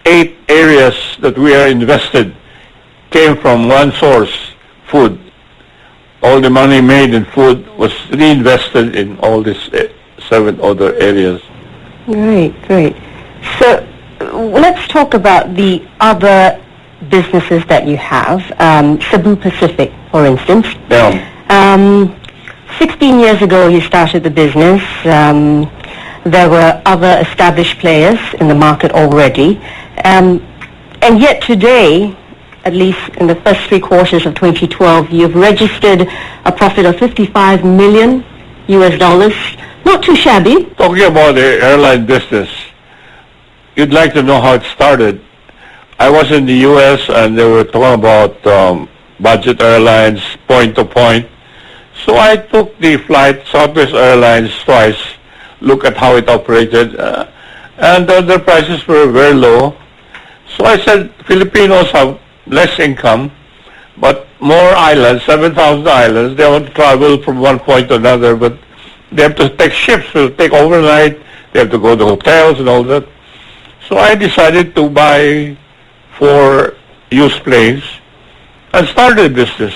8 areas that we are invested came from one source, food. All the money made in food was reinvested in all these 7 other areas. Great, great. So let's talk about the other businesses that you have. Cebu Pacific, for instance. Yeah. 16 years ago you started the business. There were other established players in the market already. And yet today, at least in the first 3 quarters of 2012, you've registered a profit of $55 million US. Not too shabby. Talking about the airline business, you'd like to know how it started. I was in the U.S. and they were talking about budget airlines, point to point. So I took the flight, Southwest Airlines, twice, look at how it operated, and the prices were very low. So I said, Filipinos have less income, but more islands, 7,000 islands. They want to travel from one point to another, but they have to take ships, will take overnight. They have to go to hotels and all that. So I decided to buy 4 used planes and started a business.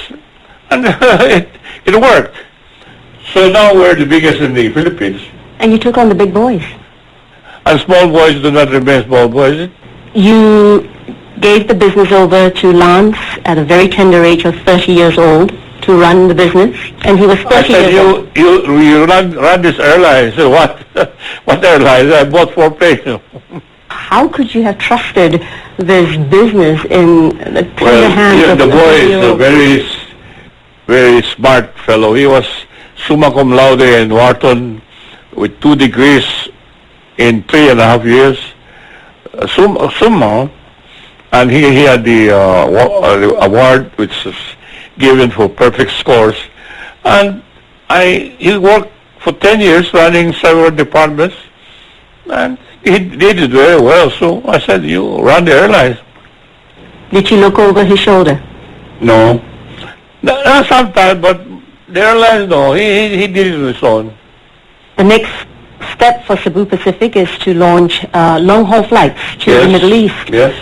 And it worked. So now we're the biggest in the Philippines. And you took on the big boys. And small boys do not remain small boys. You gave the business over to Lance at a very tender age of 30 years old to run the business, and he was 30 years old. You run this airline. I said, what? What airline? I bought 4 planes. How could you have trusted this business in the tender hands of the boy is CEO? a very smart fellow. He was summa cum laude in Wharton with 2 degrees in 3.5 years. Summa, and he had the award which is given for perfect scores. And he worked for 10 years running several departments, and he did it very well. So I said, you run the airlines. Did you look over his shoulder? No. Sometimes, but the airlines, no. He did it on his own. The next step for Cebu Pacific is to launch long-haul flights to the Middle East. Yes.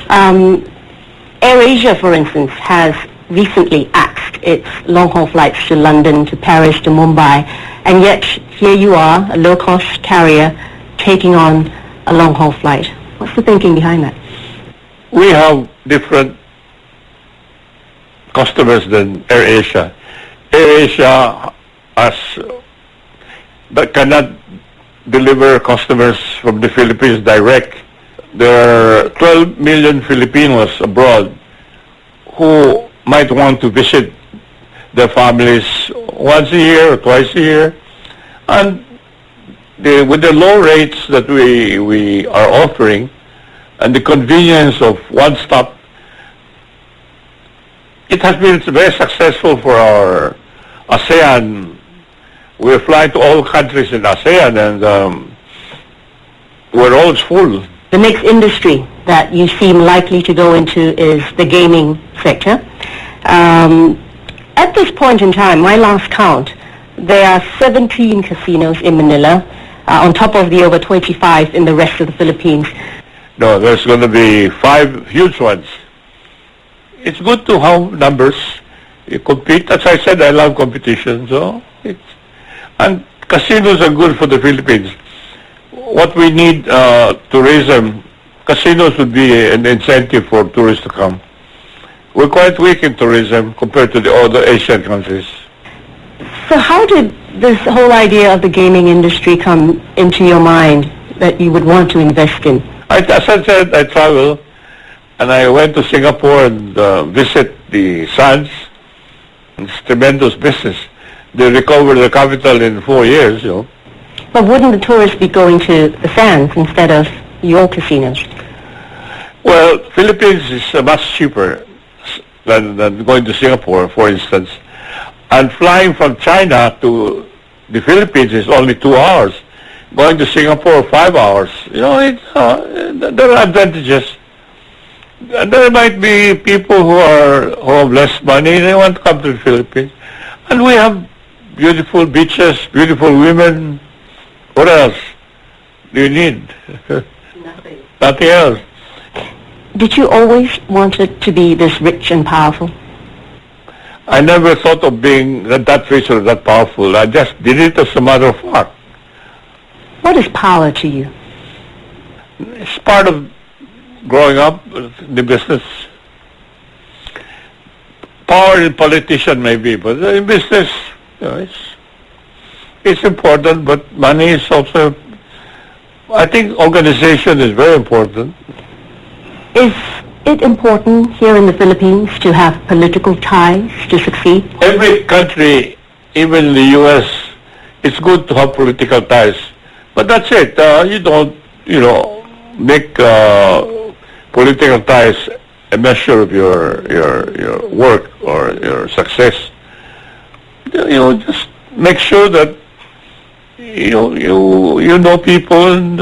AirAsia, for instance, has recently axed its long-haul flights to London, to Paris, to Mumbai, and yet here you are, a low-cost carrier, taking on a long-haul flight. What's the thinking behind that? We have different customers than AirAsia. AirAsia that cannot deliver customers from the Philippines direct. There are 12 million Filipinos abroad who might want to visit their families once a year or twice a year. And with the low rates that we are offering and the convenience of one-stop, it has been very successful for our ASEAN. We fly to all countries in ASEAN, and we're always full. The next industry that you seem likely to go into is the gaming sector. At this point in time, my last count, there are 17 casinos in Manila, on top of the over 25 in the rest of the Philippines. No, there's going to be 5 huge ones. It's good to have numbers. You compete. As I said, I love competition. And casinos are good for the Philippines. What we need, tourism, casinos would be an incentive for tourists to come. We're quite weak in tourism compared to the other Asian countries. So how did this whole idea of the gaming industry come into your mind that you would want to invest in? As I said, I travel, and I went to Singapore and visit the Sands. It's tremendous business. They recovered the capital in 4 years, But wouldn't the tourists be going to the Sands instead of your casinos? Well, Philippines is much cheaper than going to Singapore, for instance. And flying from China to the Philippines is only 2 hours. Going to Singapore, 5 hours. There are advantages. And there might be people who have less money. They want to come to the Philippines. And we have beautiful beaches, beautiful women. What else do you need? Nothing. Nothing else. Did you always want it to be this rich and powerful? I never thought of being that rich or that powerful. I just did it as a matter of fact. What is power to you? It's part of growing up in the business. Power in politician maybe, but in business, it's important, but money is also, I think organization is very important. Is it important here in the Philippines to have political ties to succeed? Every country, even the U.S., it's good to have political ties. But that's it. You don't, make political ties a measure of your work or your success. Just make sure that you know people, and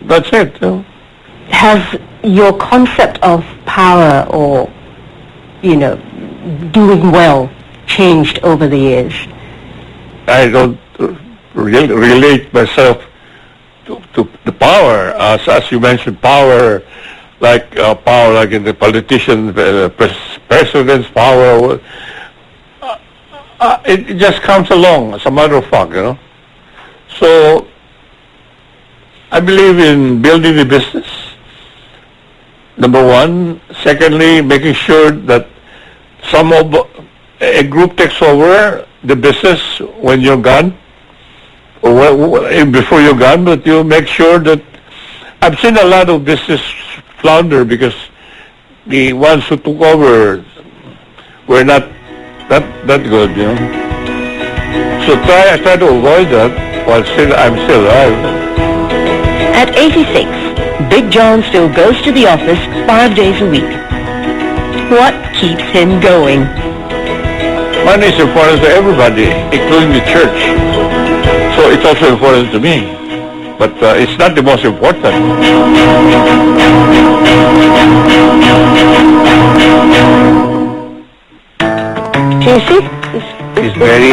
that's it. Has your concept of power or, doing well changed over the years? I don't relate myself to the power, as you mentioned, power like in the politician, president's power. It just comes along as a matter of fact, So I believe in building the business. Number one. Secondly, making sure that a group takes over the business when you're gone, or before you're gone, but you make sure that I've seen a lot of business flounder because the ones who took over were not that good, So I try to avoid that while I'm still alive. At 86, Big John still goes to the office 5 days a week. What keeps him going? Money is important to everybody, including the church. So it's also important to me. But it's not the most important. You see? It's very